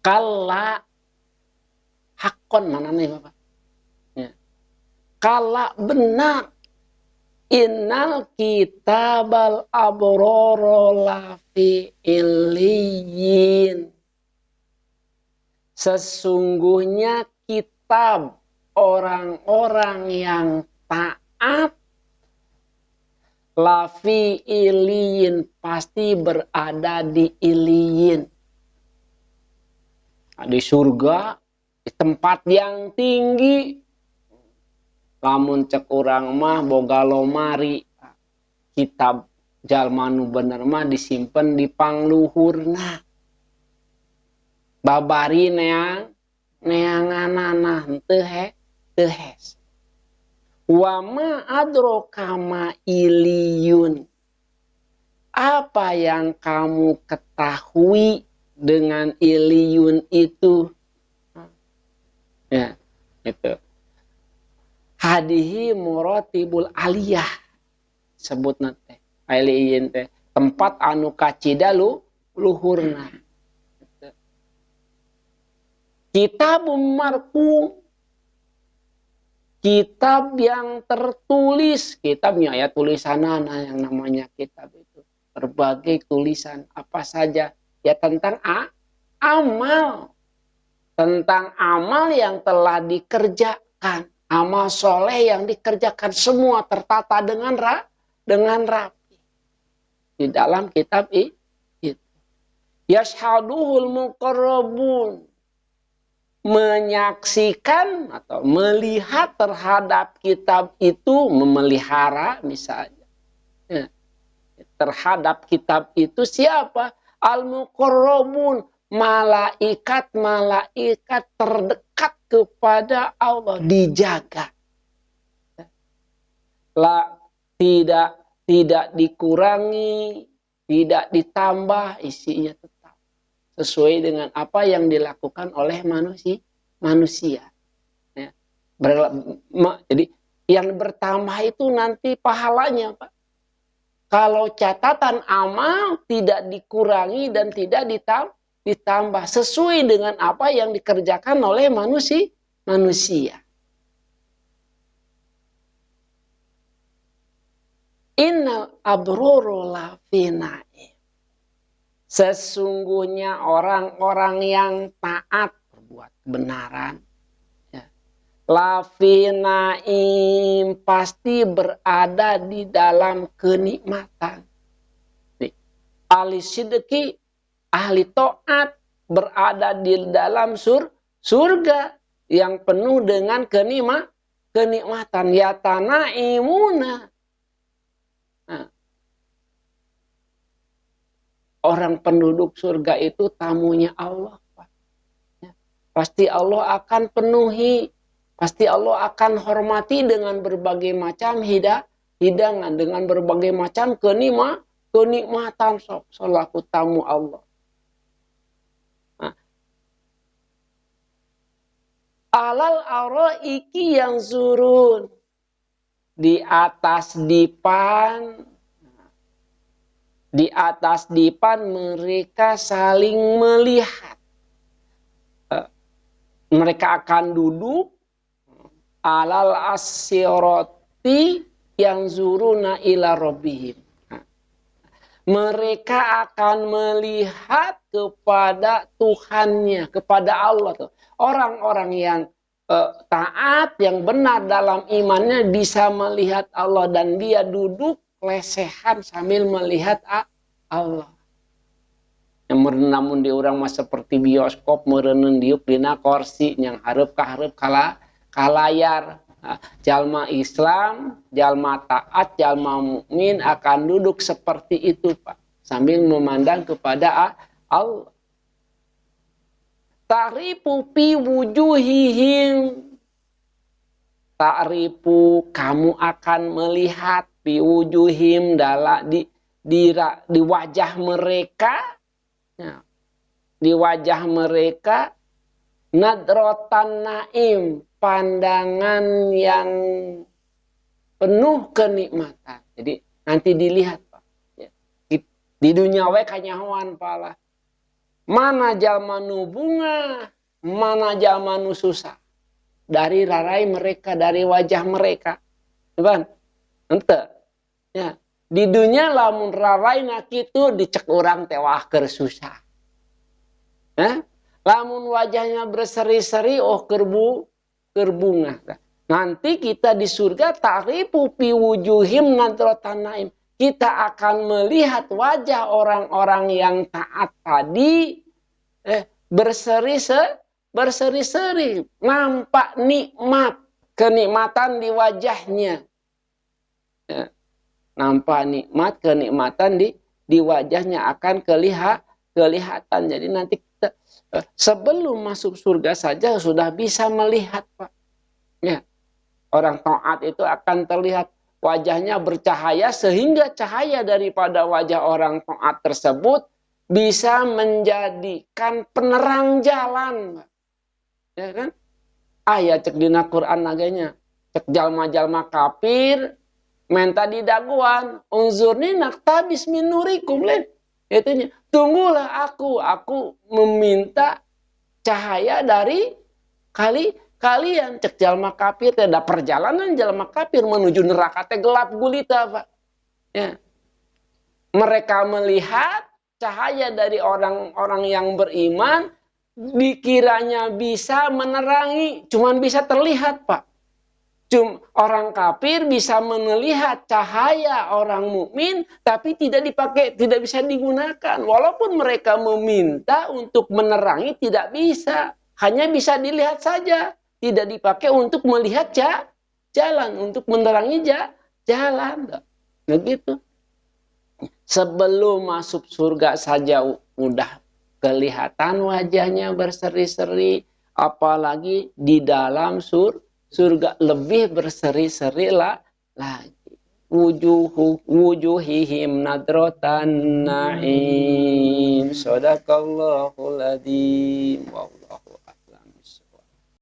Kala hakon mana nih Bapak? Ya. Kala benar. Innal kitabal abroro lafi illiyin. Sesungguhnya kitab orang-orang yang taat lafi illiyin, pasti berada di illiyin. Di surga, di tempat yang tinggi. Lamun cek urang mah boga lomari, kitab jalma nu bener mah disimpen di pangluhurna. Babari neanganana teu hes. Wa ma adraka ma iliyun. Apa yang kamu ketahui dengan iliyun itu? Ya, itu. Hadihi muratibul aliyah, sebut nate aliyin teh tempat anu kacida luhurna. Kitabum marqum, kitab yang tertulis. Kitabnya ya tulisanana yang namanya kitab itu berbagai tulisan apa saja ya tentang amal, tentang amal yang telah dikerjakan. Amal soleh yang dikerjakan semua tertata dengan rapi di dalam kitab itu. Yashhaduhul muqarrabun, menyaksikan atau melihat terhadap kitab itu, memelihara misalnya. Ya. Terhadap kitab itu siapa? Al-muqarrabun, malaikat terdekat kepada Allah, dijaga. Tidak dikurangi, tidak ditambah, isinya tetap sesuai dengan apa yang dilakukan oleh manusia. Ya. Jadi yang bertambah itu nanti pahalanya, Pak. Kalau catatan amal tidak dikurangi dan tidak ditambah sesuai dengan apa yang dikerjakan oleh manusia. Innal abroro lafi naim. Sesungguhnya orang-orang yang taat berbuat kebenaran, ya, lafi naim, pasti berada di dalam kenikmatan. Ahli sidqi, ahli taat berada di dalam surga yang penuh dengan kenikmatan. Yatanaimuna. Nah, orang penduduk surga itu tamunya Allah. Ya, pasti Allah akan penuhi. Pasti Allah akan hormati dengan berbagai macam hidangan. Dengan berbagai macam kenikmatan selaku tamu Allah. Nah, alal araiki yang zurun. Di atas dipan mereka saling melihat. Mereka akan duduk alal asyirati yang zuruna ila rabbihim. Mereka akan melihat kepada Tuhannya, kepada Allah. Orang-orang yang taat, yang benar dalam imannya bisa melihat Allah dan dia duduk lesehan sambil melihat Allah. Yang merenamun di orang mah seperti bioskop mereneun diuk dina kursi yang hareup ka layar. Jalma Islam, jalma taat, jalma mukmin akan duduk seperti itu, Pak, sambil memandang kepada Allah. Ta'rifu fi wujuhihim. Ta'rifu, kamu akan melihat fi wujuhim, di wajah mereka. Ya, di wajah mereka nadratan naim, pandangan yang penuh kenikmatan. Jadi nanti dilihat, Pak. Ya. Di dunia we kanyahoan pala. Mana jalma nu bunga, mana jalma nu susah. Dari rarai mereka, dari wajah mereka. Kan? Ente. Ya. Di dunia lamun rarai nak itu dicek orang tewah keur susah. Lamun wajahnya berseri-seri, oh kerbunga. Nanti kita di surga ta'rifu fi wujuhim nadratan naim. Kita akan melihat wajah orang-orang yang taat tadi berseri-seri, nampak nikmat, kenikmatan di wajahnya. Ya. Nampak nikmat, kenikmatan di wajahnya akan kelihatan. Jadi nanti kita sebelum masuk surga saja sudah bisa melihat, Pak. Ya. Orang taat itu akan terlihat wajahnya bercahaya sehingga cahaya daripada wajah orang taat tersebut bisa menjadikan penerang jalan. Ya kan? Ya cek dina Quran naganya. Cek jalma-jalma kafir menta di daguan, unzurni naktabis min nurikum len. Itunya, tunggulah aku meminta cahaya dari kalian. Cek jalma kafir ada perjalanan jalma kafir menuju neraka teh gelap gulita, Pak. Ya. Mereka melihat cahaya dari orang-orang yang beriman dikiranya bisa menerangi, cuman bisa terlihat, Pak. Orang kafir bisa melihat cahaya orang mukmin, tapi tidak bisa digunakan. Walaupun mereka meminta untuk menerangi, tidak bisa. Hanya bisa dilihat saja. Tidak dipakai untuk melihat jalan, untuk menerangi jalan. Nah gitu. Sebelum masuk surga saja udah kelihatan wajahnya berseri-seri, apalagi di dalam surga lebih berseri-seri lagi. Wujuhihim nadratan na'im. Shadaqallahul adzim.